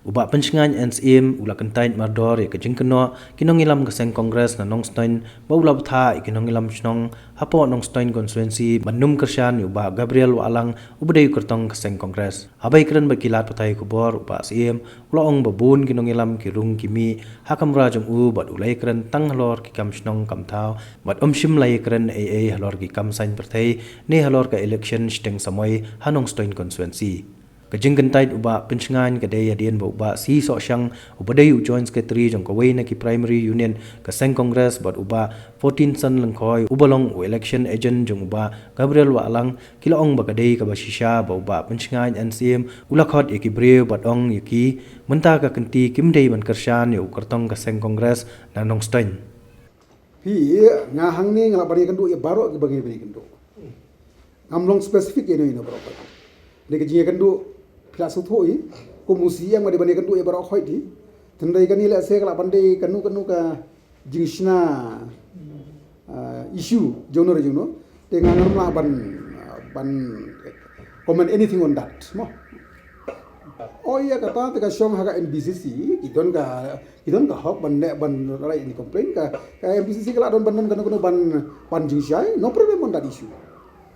Ubak pencengan Syiem ula Kyntait mardor ya ke Jingkynnoh Nongïalam ke seng kongres na Nongstoin baula betha ke Nongïalam chnong hapo Nongstoin konstituensi bandum kersian uba Gabriel walang ubadai kertong ke seng kongres abai keren bakilat patai kubor uba Syiem ula ong babun ke Nongïalam ki rung kimi hakam rajung bad ulai keren tang halor ki kam chnong kam thau bad shim lai keren halor ki kam sain perthai ne halor ka election steng samoi ha Nongstoin konstituensi Kajing Kyntait uba pencengan kadai adian uba si sok syang ubadai joint secretary jong kawai na ki primary union ke seng kongres bad uba 14 san lengkoi ubalong election agent jong uba Gabriel walang kilaong bakadai ka basisha ba uba pencengan Syiem ulakhot yaki breu bad ong yaki menta ka kenti kimdei ban kershan yu kertong ke seng kongres na Nongstoin Pi ngahang ni ngalapani kendu ya baro ke bagi kendu ngamlong spesifik ino baro de ke kendu pila suthoi ko musi yang made bani kendu e baro khoi di tendai kan ile se kala bande kanu ka jingshna issue jono te nganam la ban comment anything on that mo oh iya kata te ka shong ha ka NBCC kidon ka hok ban rai ni complain ka NBCC kala don ban jingsai no problem on that issue